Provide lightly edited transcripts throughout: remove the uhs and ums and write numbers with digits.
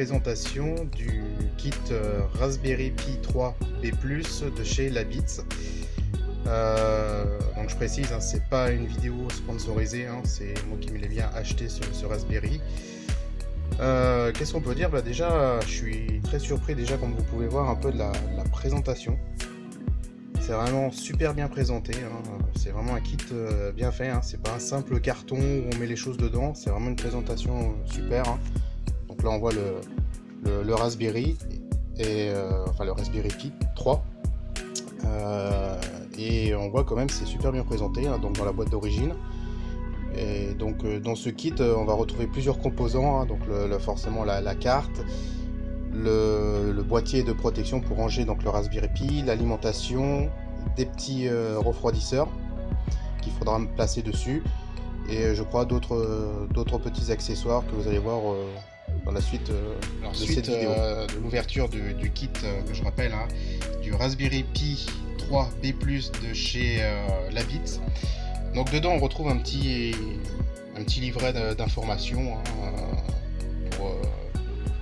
présentation du kit Raspberry Pi 3 B+ de chez Labits. Donc je précise, c'est pas une vidéo sponsorisée, c'est moi qui me l'ai bien acheté ce Raspberry. Qu'est-ce qu'on peut dire? Déjà, je suis très surpris déjà, comme vous pouvez voir un peu de la présentation. C'est vraiment super bien présenté, c'est vraiment un kit bien fait, c'est pas un simple carton où on met les choses dedans, c'est vraiment une présentation super. Donc là on voit le Raspberry, enfin le Raspberry Pi 3, et on voit quand même c'est super bien présenté, donc dans la boîte d'origine. Et donc dans ce kit on va retrouver plusieurs composants, donc forcément la carte, le boîtier de protection pour ranger donc le Raspberry Pi, l'alimentation, des petits refroidisseurs qu'il faudra me placer dessus, et je crois d'autres petits accessoires que vous allez voir dans la suite de cette vidéo. De l'ouverture du kit, que je rappelle, du Raspberry Pi 3 B+ de chez Labits. Donc dedans on retrouve un petit livret d'informations pour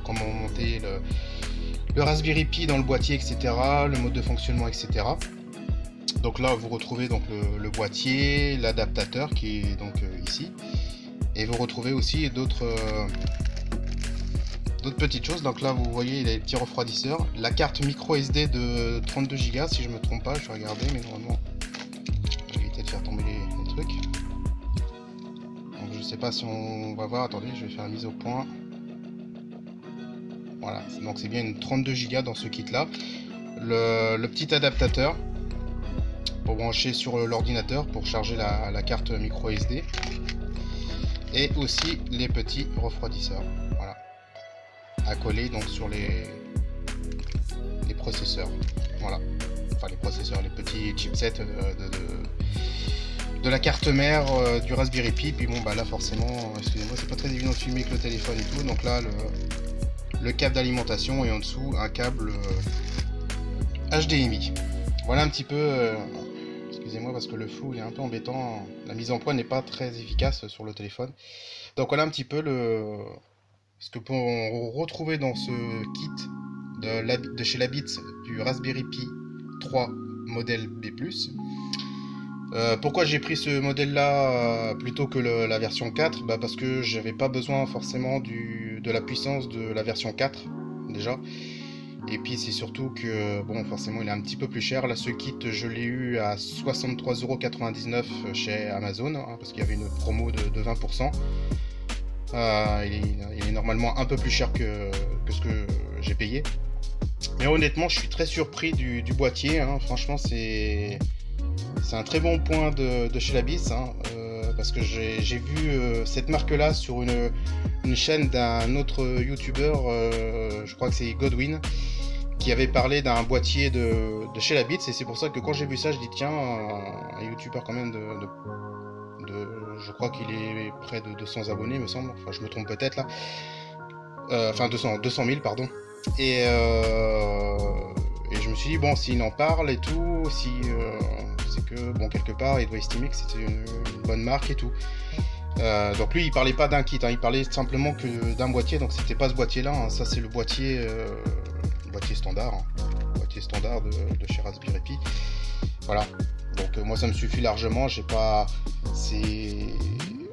comment monter le Raspberry Pi dans le boîtier, etc., le mode de fonctionnement, etc. Donc là vous retrouvez donc le boîtier, l'adaptateur qui est donc ici, et vous retrouvez aussi d'autres petites choses. Donc là vous voyez, il y a les petits refroidisseurs, la carte micro SD de 32 Go si je me trompe pas, je vais regarder, mais normalement je vais éviter de faire tomber les trucs. Donc je sais pas si on va voir, attendez, je vais faire la mise au point. Voilà, donc c'est bien une 32 Go dans ce kit là. Le petit adaptateur pour brancher sur l'ordinateur pour charger la carte micro SD, et aussi les petits refroidisseurs, voilà, à coller donc sur les processeurs, voilà, enfin les processeurs, les petits chipsets de la carte mère du Raspberry Pi. Puis bon là forcément, excusez-moi, c'est pas très évident de filmer avec le téléphone et tout, donc là le câble d'alimentation, et en dessous un câble HDMI. Voilà un petit peu, excusez-moi parce que le flou il est un peu embêtant, la mise en point n'est pas très efficace sur le téléphone. Donc voilà un petit peu ce que peut retrouver dans ce kit de chez Labits du Raspberry Pi 3 modèle B+. Pourquoi j'ai pris ce modèle là plutôt que la version 4? Parce que j'avais pas besoin forcément de la puissance de la version 4 déjà, et puis c'est surtout que bon, forcément il est un petit peu plus cher. Là ce kit je l'ai eu à 63,99 € chez Amazon, parce qu'il y avait une promo de 20%. Il est normalement un peu plus cher que ce que j'ai payé, mais honnêtement je suis très surpris du boîtier, franchement c'est un très bon point de chez Labits, parce que j'ai vu cette marque là sur une chaîne d'un autre youtubeur, je crois que c'est Godwin, qui avait parlé d'un boîtier de chez Labits, et c'est pour ça que quand j'ai vu ça je dis tiens, un youtubeur quand même je crois qu'il est près de 200 abonnés me semble, enfin je me trompe peut-être là, enfin 200 000 pardon, et je me suis dit bon, s'il en parle et tout, c'est que bon, quelque part il doit estimer que c'était une bonne marque et tout. Donc lui il parlait pas d'un kit, il parlait simplement que d'un boîtier, donc c'était pas ce boîtier là, ça c'est le boîtier standard, boîtier standard de chez Raspberry Pi, voilà. Donc moi ça me suffit largement, j'ai pas,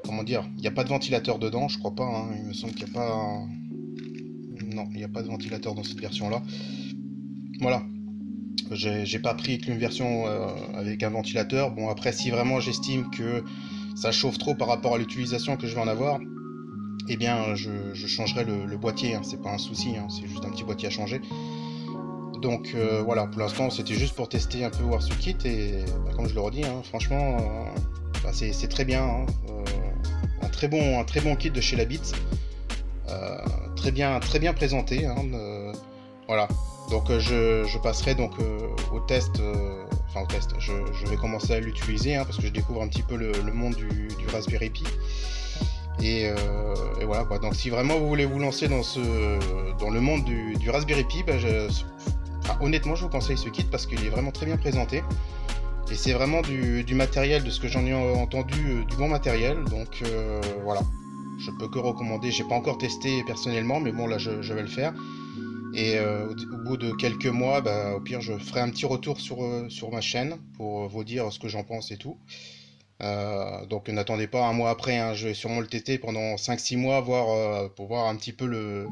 comment dire, il n'y a pas de ventilateur dedans, je crois pas, il me semble qu'il n'y a pas, non, il n'y a pas de ventilateur dans cette version là, voilà. J'ai pas pris qu'une version avec un ventilateur. Bon après, si vraiment j'estime que ça chauffe trop par rapport à l'utilisation que je vais en avoir, eh bien je changerai le boîtier, c'est pas un souci, c'est juste un petit boîtier à changer. Donc voilà, pour l'instant c'était juste pour tester un peu, voir ce kit, et comme je le redis, franchement c'est très bien, un très bon kit de chez Labits, très bien présenté, voilà. Donc je passerai donc au test, je vais commencer à l'utiliser, parce que je découvre un petit peu le monde du Raspberry Pi, et voilà quoi. Donc si vraiment vous voulez vous lancer dans le monde du Raspberry Pi, honnêtement je vous conseille ce kit parce qu'il est vraiment très bien présenté, et c'est vraiment du matériel, de ce que j'en ai entendu, du bon matériel, donc voilà. je peux que recommander. J'ai pas encore testé personnellement, mais bon là je vais le faire. Et au bout de quelques mois, bah, au pire, je ferai un petit retour sur ma chaîne pour vous dire ce que j'en pense et tout. Donc n'attendez pas un mois après, hein, je vais sûrement le tester pendant 5-6 mois, pour voir un petit peu le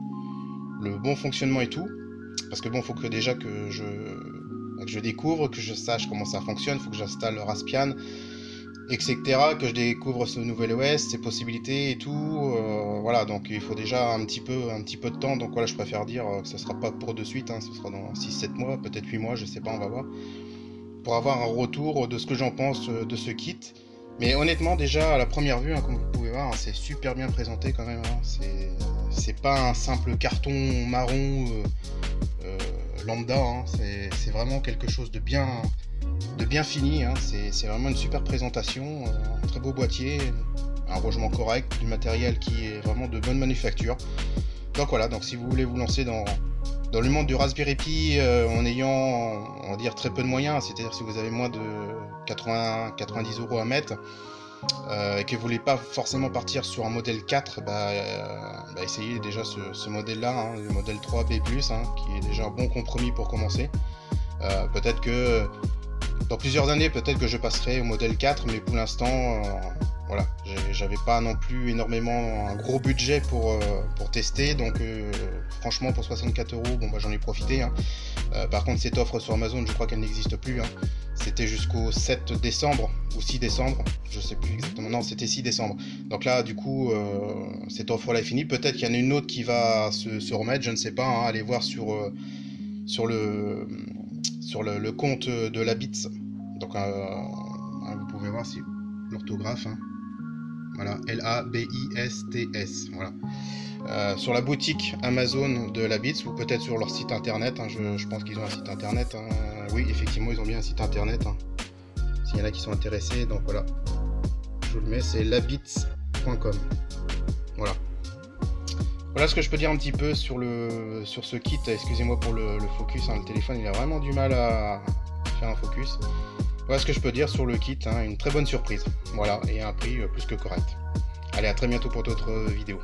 bon fonctionnement et tout. Parce que bon, faut que déjà que je découvre, que je sache comment ça fonctionne, faut que j'installe Raspbian, etc., que je découvre ce nouvel OS, ses possibilités et tout. Voilà, donc il faut déjà un petit peu de temps. Donc voilà, je préfère dire que ce sera pas pour de suite, hein, ce sera dans 6-7 mois, peut-être 8 mois, je sais pas, on va voir. Pour avoir un retour de ce que j'en pense de ce kit. Mais honnêtement, déjà à la première vue, hein, comme vous pouvez voir, hein, c'est super bien présenté quand même. Hein. C'est pas un simple carton marron euh, lambda. Hein. C'est vraiment quelque chose de bien fini. Hein. C'est vraiment une super présentation, un très beau boîtier, un rangement correct, du matériel qui est vraiment de bonne manufacture. Donc voilà, donc si vous voulez vous lancer dans le monde du Raspberry Pi en ayant, on va dire, très peu de moyens, c'est-à-dire si vous avez moins de 90 euros à mettre et que vous voulez pas forcément partir sur un modèle 4, essayez déjà ce modèle-là, hein, le modèle 3B+, hein, qui est déjà un bon compromis pour commencer. Peut-être que dans plusieurs années, peut-être que je passerai au modèle 4, mais pour l'instant, voilà, j'avais pas non plus énormément un gros budget pour tester, donc franchement pour 64 euros, bon bah j'en ai profité. Hein. Par contre, cette offre sur Amazon, je crois qu'elle n'existe plus. Hein. C'était jusqu'au 7 décembre ou 6 décembre, je sais plus exactement. Non, c'était 6 décembre. Donc là, du coup, cette offre-là est finie. Peut-être qu'il y en a une autre qui va se remettre, je ne sais pas. Hein. Allez voir sur le compte de Labits. Donc vous pouvez voir si l'orthographe, hein. Voilà, L-A-B-I-S-T-S, voilà. Sur la boutique Amazon de Labits, ou peut-être sur leur site internet, hein. Je pense qu'ils ont un site internet, hein. Oui, effectivement, ils ont bien un site internet, hein. S'il y en a qui sont intéressés, donc voilà, je vous le mets, c'est labits.com. Voilà. Voilà ce que je peux dire un petit peu sur ce kit. Excusez-moi pour le focus, hein. Le téléphone il a vraiment du mal à faire un focus. Voilà ce que je peux dire sur le kit, hein. Une très bonne surprise. Voilà, et un prix plus que correct. Allez, à très bientôt pour d'autres vidéos.